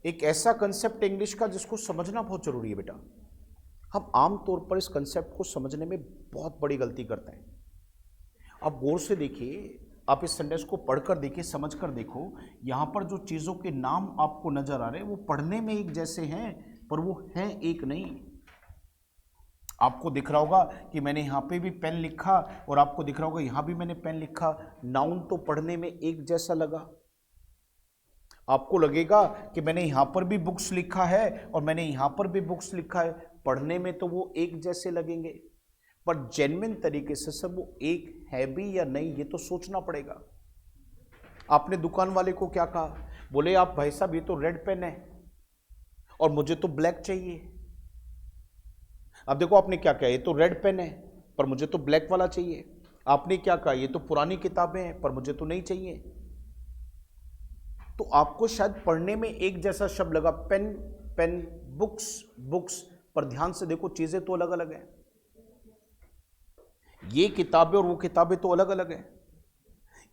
एक ऐसा concept English का जिसको समझना बहुत जरूरी है बेटा। हम आम तौर पर इस कंसेप्ट को समझने में बहुत बड़ी गलती करते हैं। आप गौर से देखिए, आप इस सेंटेंस को पढ़कर देखिए, समझ कर देखो, यहाँ पर जो चीज़ों के नाम आपको नजर आ रहे हैं वो पढ़ने में एक जैसे हैं पर वो हैं एक नहीं। आपको दिख रहा होगा कि मैंने यहाँ पे भी पेन लिखा और आपको दिख रहा होगा यहाँ भी मैंने पेन लिखा। नाउन तो पढ़ने में एक जैसा लगा। आपको लगेगा कि मैंने यहाँ पर भी बुक्स लिखा है और मैंने यहाँ पर भी बुक्स लिखा है, पढ़ने में तो वो एक जैसे लगेंगे, पर जेन्युइन तरीके से सब वो एक है भी या नहीं ये तो सोचना पड़ेगा। आपने दुकान वाले को क्या कहा? बोले आप भाई साहब ये तो रेड पेन है और मुझे तो ब्लैक चाहिए। अब देखो आपने क्या कहा, ये तो रेड पेन है पर मुझे तो ब्लैक वाला चाहिए। आपने क्या कहा, ये तो पुरानी किताबें हैं पर मुझे तो नहीं चाहिए। तो आपको शायद पढ़ने में एक जैसा शब्द लगा, पेन पेन, बुक्स बुक्स, पर ध्यान से देखो चीजें तो अलग अलग है। ये किताबें और वो किताबें तो अलग अलग है।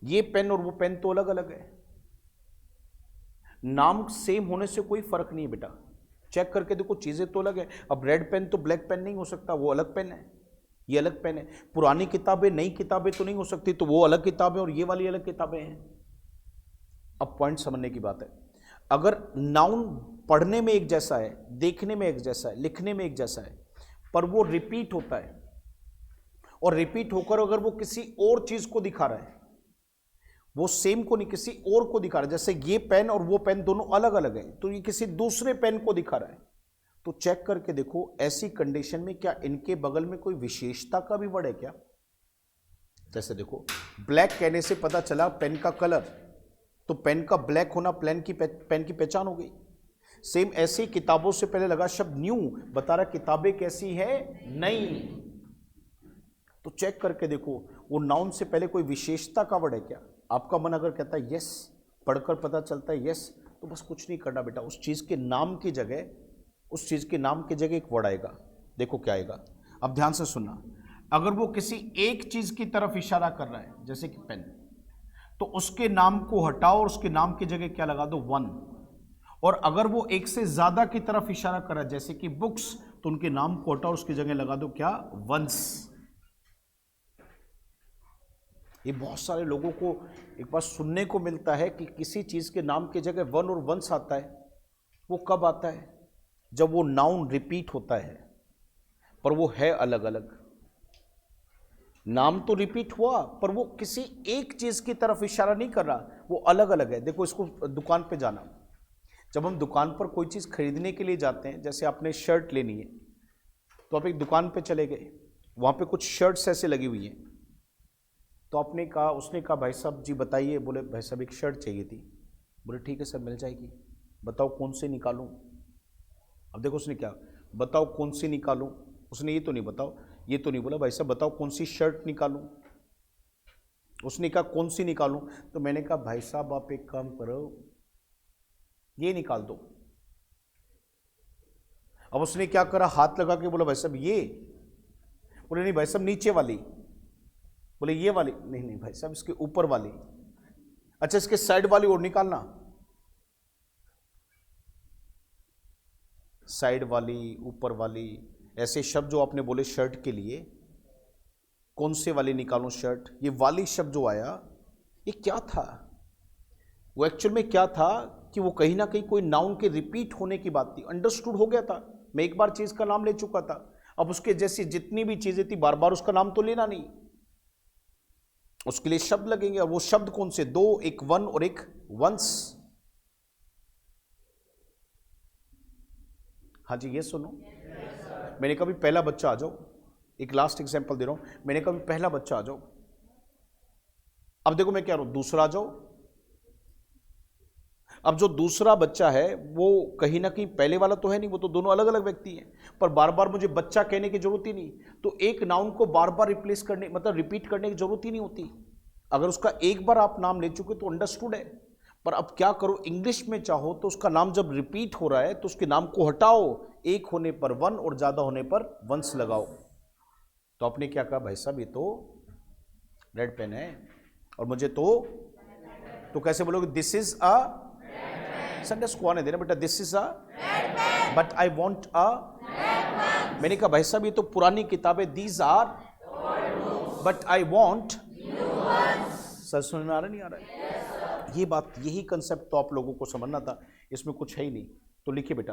ये पेन और वो पेन तो अलग अलग है। नाम सेम होने से कोई फर्क नहीं है बेटा। चेक करके देखो चीजें तो अलग है। अब रेड पेन तो ब्लैक पेन नहीं हो सकता, वो अलग पेन है, ये अलग पेन है। पुरानी किताबें नई किताबें तो नहीं हो सकती, तो वो अलग किताबें और ये वाली अलग किताबें हैं। अब पॉइंट समझने की बात है। अगर नाउन पढ़ने में एक जैसा है, देखने में एक जैसा है, लिखने में एक जैसा है, पर वो रिपीट होता है और रिपीट होकर अगर वो किसी और चीज को दिखा रहा है, वो सेम को नहीं किसी और को दिखा रहा है, जैसे ये पेन और वो पेन दोनों अलग अलग हैं, तो ये किसी दूसरे पेन को दिखा रहा है, तो चेक करके देखो ऐसी कंडीशन में क्या इनके बगल में कोई विशेषता का भी वर्ड है क्या? जैसे देखो ब्लैक कहने से पता चला पेन का कलर, तो पेन का ब्लैक होना पेन की पहचान हो गई। सेम ऐसी किताबों से पहले लगा शब्द न्यू, बता रहा किताबें कैसी है, नई। तो चेक करके देखो वो नाउन से पहले कोई विशेषता का वर्ड है क्या? आपका मन अगर कहता है यस, पढ़कर पता चलता है यस, तो बस कुछ नहीं करना बेटा, उस चीज के नाम की जगह, उस चीज के नाम की जगह एक वर्ड आएगा। देखो क्या आएगा, अब ध्यान से सुनना। अगर वो किसी एक चीज की तरफ इशारा कर रहा है जैसे कि पेन, तो उसके नाम को हटाओ और उसके नाम की जगह क्या लगा दो, वन। और अगर वो एक से ज्यादा की तरफ इशारा कर रहा है जैसे कि बुक्स, तो उनके नाम को हटाओ उसकी जगह लगा दो क्या, वंस। ये बहुत सारे लोगों को एक बार सुनने को मिलता है कि किसी चीज के नाम की जगह वन और वंस आता है। वो कब आता है? जब वो नाउन रिपीट होता है पर वो है अलग अलग। नाम तो रिपीट हुआ पर वो किसी एक चीज की तरफ इशारा नहीं कर रहा, वो अलग अलग है। देखो इसको दुकान पे जाना, जब हम दुकान पर कोई चीज खरीदने के लिए जाते हैं, जैसे आपने शर्ट लेनी है तो आप एक दुकान पे चले गए, वहां पे कुछ शर्ट्स ऐसे लगी हुई हैं, तो आपने कहा, उसने कहा भाई साहब जी बताइए। बोले भाई साहब एक शर्ट चाहिए थी। बोले ठीक है सर मिल जाएगी, बताओ कौन सी निकालूं। अब देखो उसने क्या, बताओ कौन सी निकालूं, उसने ये तो नहीं बताओ, ये तो नहीं बोला भाई साहब बताओ कौन सी शर्ट निकालूं। उसने कहा कौन सी निकालूं, तो मैंने कहा भाई साहब आप एक काम करो ये निकाल दो। अब उसने क्या करा, हाथ लगा के बोला भाई साहब ये। बोले नहीं भाई साहब नीचे वाली। बोले ये वाली, नहीं नहीं भाई साहब इसके ऊपर वाली। अच्छा इसके साइड वाली और निकालना, साइड वाली ऊपर वाली, ऐसे शब्द जो आपने बोले शर्ट के लिए, कौन से वाली निकालूं शर्ट, ये वाली शब्द जो आया ये क्या था? वो एक्चुअल में क्या था कि वो कहीं ना कहीं कोई नाउन के रिपीट होने की बात थी। अंडरस्टूड हो गया था, मैं एक बार चीज का नाम ले चुका था, अब उसके जैसी जितनी भी चीजें थी बार बार उसका नाम तो लेना नहीं, उसके लिए शब्द लगेंगे। और वो शब्द कौन से दो, एक वन और एक वंस। हाँ जी ये सुनो, मैंने कभी पहला बच्चा आ जाओ, एक लास्ट एग्जांपल दे रहा हूं, मैंने कभी पहला बच्चा आ जाओ, अब देखो मैं क्या रहा हूं, दूसरा आ जाओ। अब जो दूसरा बच्चा है वो कहीं ना कहीं पहले वाला तो है नहीं, वो तो दोनों अलग अलग व्यक्ति हैं, पर बार बार मुझे बच्चा कहने की जरूरत ही नहीं, तो एक नाउन को बार बार रिप्लेस करने मतलब रिपीट करने की जरूरत ही नहीं होती। अगर उसका एक बार आप नाम ले चुके तो अंडरस्टूड है। पर अब क्या करो, इंग्लिश में चाहो तो उसका नाम जब रिपीट हो रहा है तो उसके नाम को हटाओ, एक होने पर वन और ज्यादा होने पर वंस लगाओ। तो आपने क्या कहा, भाई साहब ये तो रेड पेन है और मुझे तो कैसे बोलोगे, दिस इज अ, संडे को आने देना बेटा। This is a but I want a, मैंने कहा भाई साहब ये तो पुरानी किताबें, these are but I want. Sir समझ में आ रहा नहीं आ रहा है? ये बात, यही कंसेप्ट तो आप लोगों को समझना था, इसमें कुछ है ही नहीं। तो लिखिए बेटा।